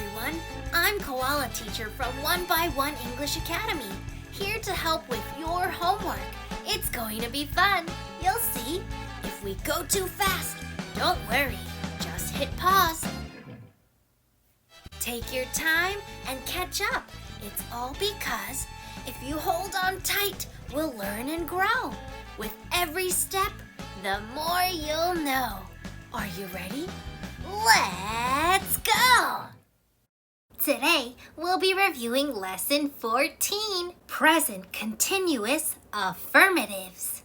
everyone. I'm Koala Teacher from One English Academy, here to help with your homework. It's going to be fun. You'll see. If we go too fast, don't worry. Just hit pause. Take your time and catch up. It's all because if you hold on tight, we'll learn and grow. With every step, the more you'll know. Are you ready? Let's go! Today, we'll be reviewing Lesson 14, Present Continuous Affirmatives.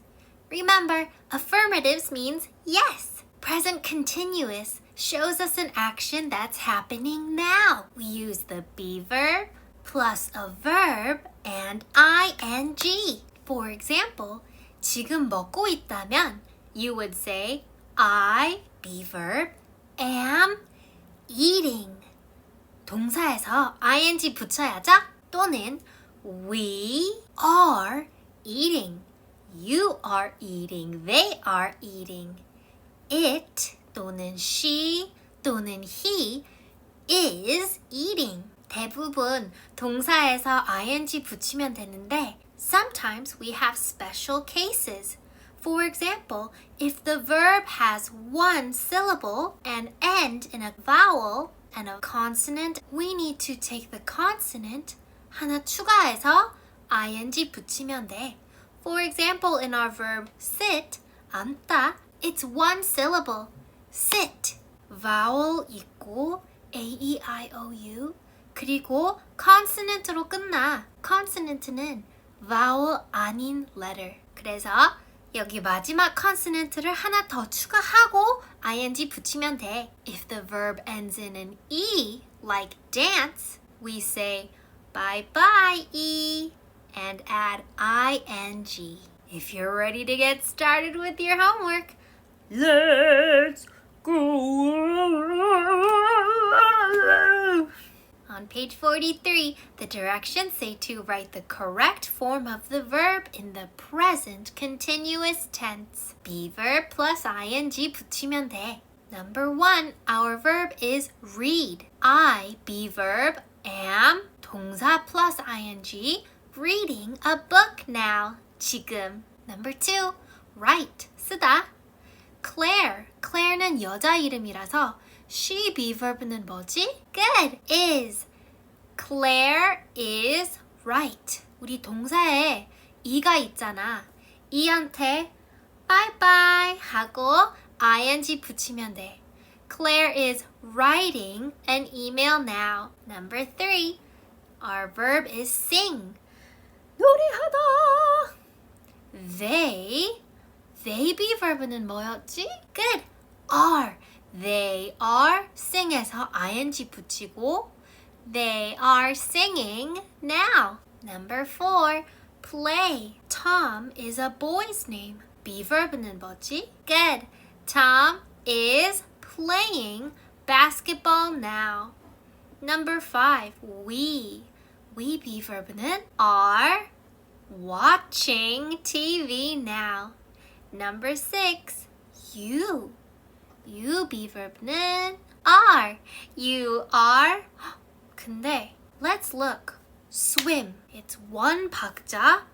Remember, affirmatives means yes. Present continuous shows us an action that's happening now. We use the be verb plus a verb and ing. For example, 지금 먹고 있다면 you would say I, be verb, am eating. 동사에서 ing 붙여야죠. 또는 we are eating. You are eating. They are eating. It 또는 she 또는 he is eating. 대부분 동사에서 ing 붙이면 되는데 sometimes we have special cases. For example, if the verb has one syllable and end in a vowel and a consonant, we need to take the consonant 하나 추가해서 ing 붙이면 돼. For example, in our verb sit, 앉다, it's one syllable. sit. vowel 있고 a-e-i-o-u 그리고 consonant로 끝나. consonant는 vowel 아닌 letter. 그래서 여기 마지막 consonant를 하나 더 추가하고 ing 붙이면 돼. If the verb ends in an e, like dance, we say bye-bye e and add ing. If you're ready to get started with your homework, let's go! On page 43, the directions say to write the correct form of the verb in the present continuous tense. Be verb plus ing 붙이면 돼. Number 1, our verb is read. I, be verb, am, 동사 plus ing, reading a book now. 지금. Number 2, write, 쓰다. Claire는 여자 이름이라서 she, be verb는 뭐지? Good, is. Claire is right. 우리 동사에 이가 있잖아. 이한테 bye-bye 하고 ing 붙이면 돼. Claire is writing an email now. Number 3, our verb is sing. 노래하다. They be verb는 뭐였지? Good, are. They are sing에서 ing 붙이고 they are singing now. Number 4, play. Tom is a boy's name. Be verb는 뭐지? Good. Tom is playing basketball now. Number 5, we be verb는 are watching TV now. Number 6, you be verb는 are. You are. 근데 let's look. swim. It's one 박자,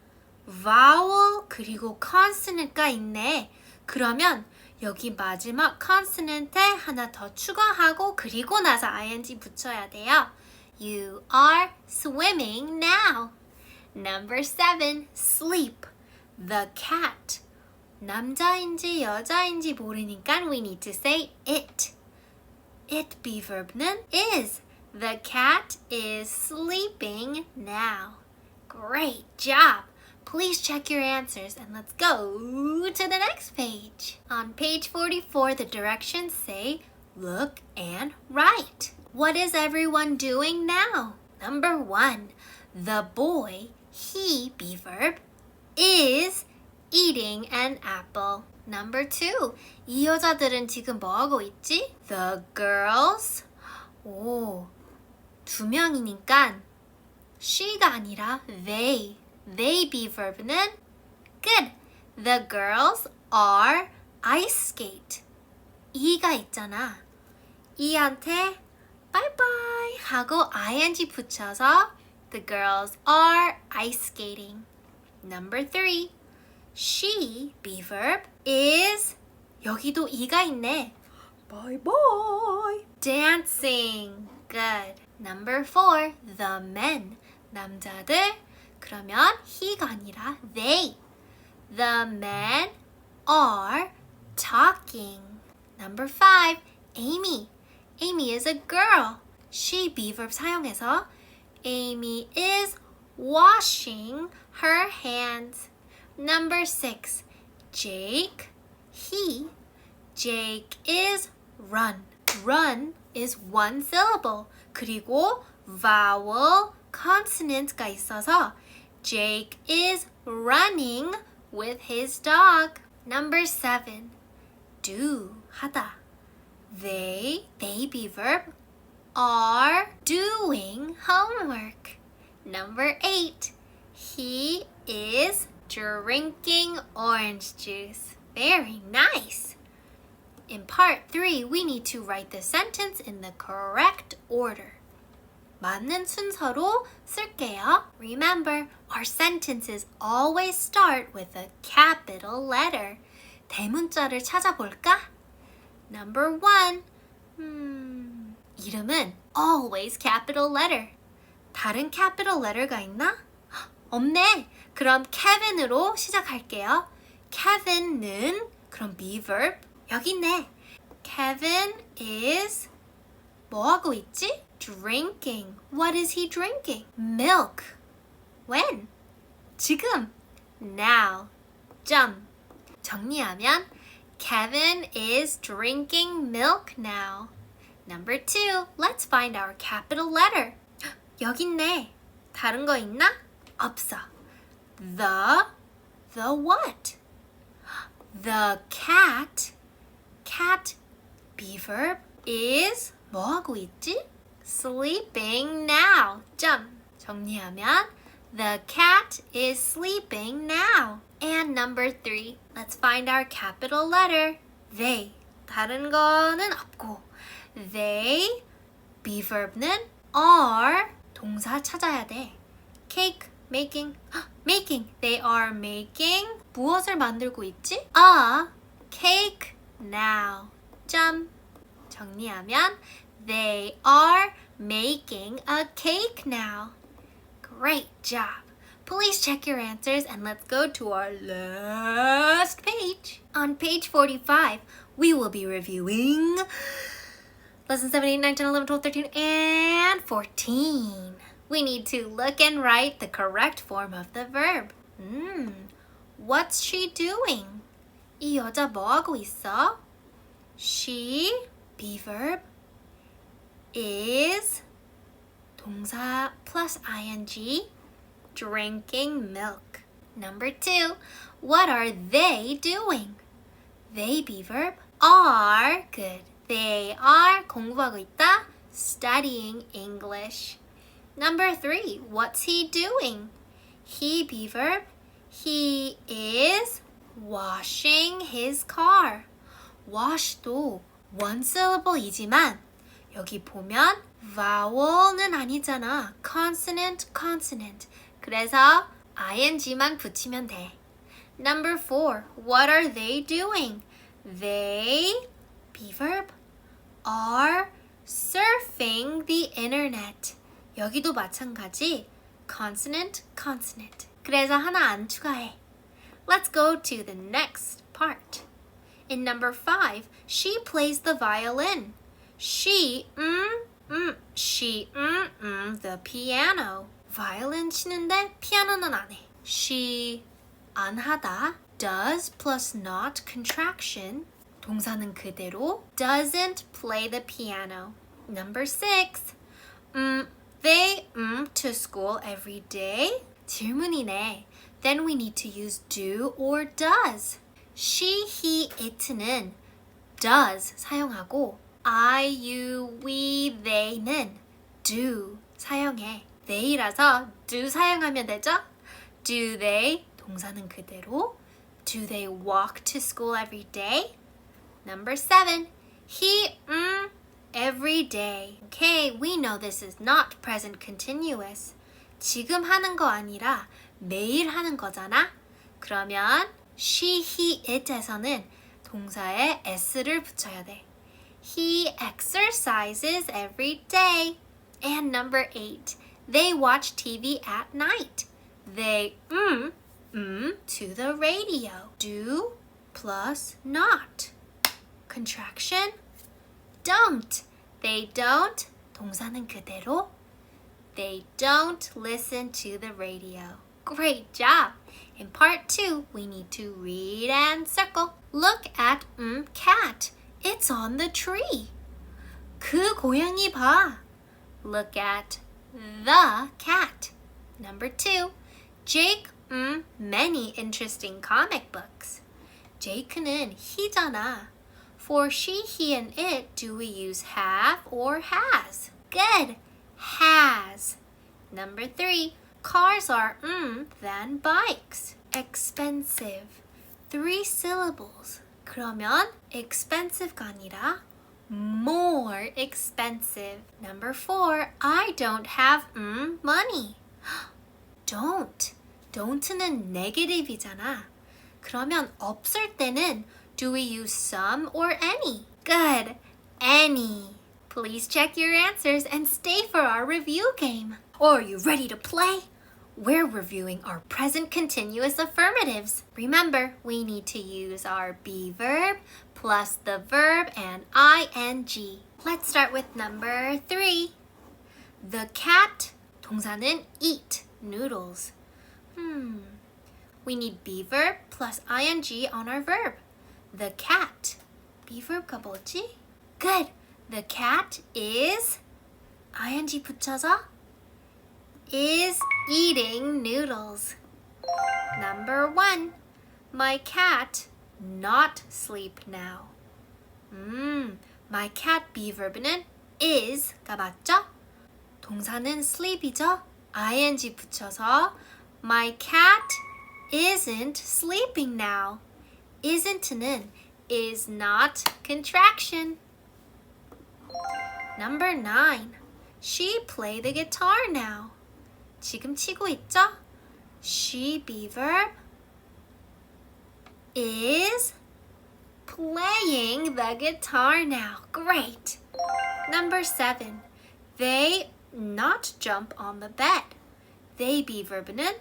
vowel 그리고 consonant가 있네. 그러면 여기 마지막 consonant에 하나 더 추가하고 그리고 나서 ing 붙여야 돼요. You are swimming now. Number 7, sleep. The cat. 남자인지 여자인지 모르니까 we need to say it. It be verb는 is. The cat is sleeping now. Great job. Please check your answers and let's go to the next page. On page 44, the directions say look and write. What is everyone doing now? Number 1, the boy, he be verb, is eating an apple. Number 2, 이 여자들은 지금 뭐 하고 있지? The girls. 오, 두 명이니까 she가 아니라 they. They be verb는 good. The girls are ice skate. 이가 있잖아. 이한테 bye bye 하고 ing 붙여서 the girls are ice skating. Number 3. She, be verb, is 여기도 이가 있네. Bye bye. Dancing. Good. Number 4. The men. 남자들. 그러면 he가 아니라 they. The men are talking. Number 5. Amy. Amy is a girl. She be verb 사용해서 Amy is washing her hands. Number 6. Jake. Jake is run. Run is one syllable. 그리고 vowel, consonant가 있어서 Jake is running with his dog. Number 7. Do, 하다. They be verb, are doing homework. Number 8. He is drinking orange juice. Very nice. In part 3, we need to write the sentence in the correct order. 맞는 순서로 쓸게요. Remember, our sentences always start with a capital letter. 대문자를 찾아볼까? Number 1. 이름은 always capital letter. 다른 capital letter가 있나? 없네. 그럼 Kevin으로 시작할게요. Kevin은 그럼 be verb 여기 있네. Kevin is 뭐 하고 있지? Drinking. What is he drinking? Milk. When? 지금. Now. 점. 정리하면 Kevin is drinking milk now. Number 2. Let's find our capital letter. 여기 있네. 다른 거 있나? 없어. The what? The cat be verb is 뭐 하고 있지? Sleeping now. 점. 정리하면 the cat is sleeping now. And number 3. Let's find our capital letter. They. 다른 거는 없고. They be verb는 are 동사 찾아야 돼. Cake, making. Making. They are making. 무엇을 만들고 있지? A cake now. 점. 정리하면 they are making a cake now. Great job. Please check your answers and let's go to our last page. On page 45, we will be reviewing Lesson 7, 8, 9, 10, 11, 12, 13, and 14. We need to look and write the correct form of the verb. What's she doing? 이 여자 뭐 하고 있어? She, be verb, is 동사 plus ing, drinking milk. Number 2, what are they doing? They, be verb, are, good. They are 공부하고 있다, studying English. Number 3, what's he doing? He, be verb, he is washing his car. wash도 one syllable이지만 여기 보면 vowel는 아니잖아. consonant. 그래서 ing만 붙이면 돼. Number 4, what are they doing? They, be verb, are surfing the internet. 여기도 마찬가지. consonant. 그래서 하나 안 추가해. Let's go to the next part. In number 5, she plays the violin. She, the piano. violin 치는데 피아노는 안 해. She, 안 하다. does plus not contraction. 동사는 그대로. doesn't play the piano. Number 6, they to school every day. 질문이네. Then we need to use do or does. She, he, it는 does 사용하고 I, you, we, they는 do 사용해. they라서 do 사용하면 되죠? Do they, 동사는 그대로. Do they walk to school every day? Number 7, he, every day. Okay, we know this is not present continuous. 지금 하는 거 아니라 매일 하는 거잖아. 그러면 she, he, it에서는 동사에 s를 붙여야 돼. He exercises every day. And number 8, they watch TV at night. They to the radio. Do plus not. Contraction, don't. They don't. 동사는 그대로. They don't listen to the radio. Great job. In part 2, we need to read and circle. Look at cat. It's on the tree. 그 고양이 봐. Look at the cat. Number 2, Jake many interesting comic books. Jake는 he잖아. For she, he, and it, do we use have or has? Good. Has. Number 3, cars are than bikes. Expensive. 3 syllables. 그러면 expensive가 아니라 more expensive. Number 4, I don't have money. Don't. Don't는 negative이잖아. 그러면 없을 때는 do we use some or any? Good. Any. Please check your answers and stay for our review game. Are you ready to play? We're reviewing our present continuous affirmatives. Remember, we need to use our be verb plus the verb and ing. Let's start with number 3. The cat, 동사는 eat noodles. We need be verb plus ing on our verb. The cat. be verb가 뭐지? Good. The cat is ing 붙여서 is eating noodles. Number 1. My cat not sleep now. My cat be verb는 is가 맞죠? 동사는 sleep이죠? ing 붙여서 My cat isn't sleeping now. isn't는 is not contraction. Number 9. She play the guitar now. 지금 치고 있죠? She be verb is playing the guitar now. Great. Number 7. They not jump on the bed. They be verb는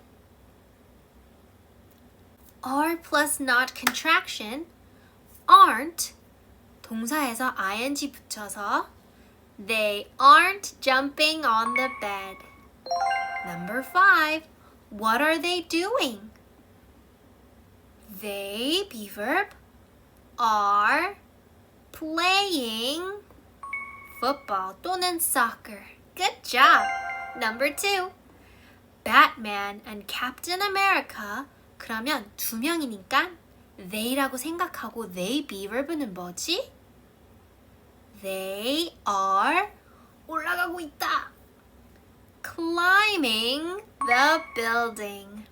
are plus not contraction. aren't 동사에서 ing 붙여서 they aren't jumping on the bed. Number 5. What are they doing? They be verb are playing football 또는 soccer. Good job. Number 2. Batman and Captain America. 그러면 두 명이니까 they라고 생각하고 they be verb는 뭐지? They are 올라가고 있다. Climbing the building.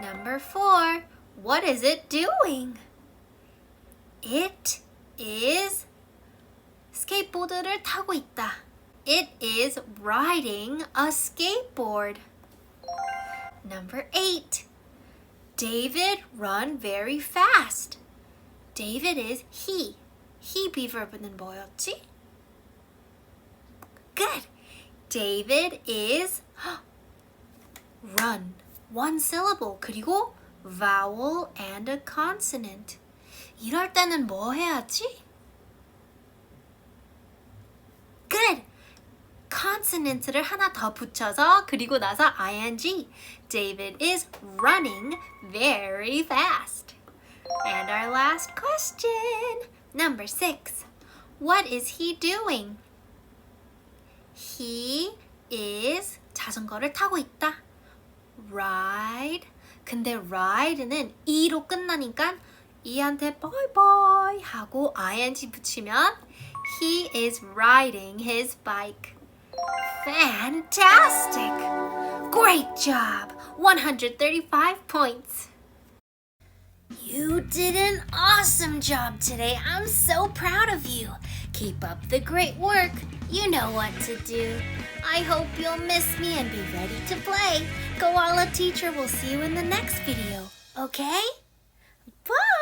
Number 4. What is it doing? It is 스케이트보드를 타고 있다. It is riding a skateboard. Number 8. David run very fast. David is he. He be verb는 뭐였지? Good. David is run. One syllable. 그리고 vowel and a consonant. 이럴 때는 뭐 해야지? Good. consonant를 하나 더 붙여서 그리고 나서 ing. David is running very fast. And our last question. Number 6. What is he doing? He is 자전거를 타고 있다. Ride. 근데 ride는 e로 끝나니까 이한테 bye 하고 ing 붙이면 he is riding his bike. Fantastic! Great job! 135 points. You did an awesome job today. I'm so proud of you. Keep up the great work. You know what to do. I hope you'll miss me and be ready to play. Koala Teacher will see you in the next video, okay? Bye!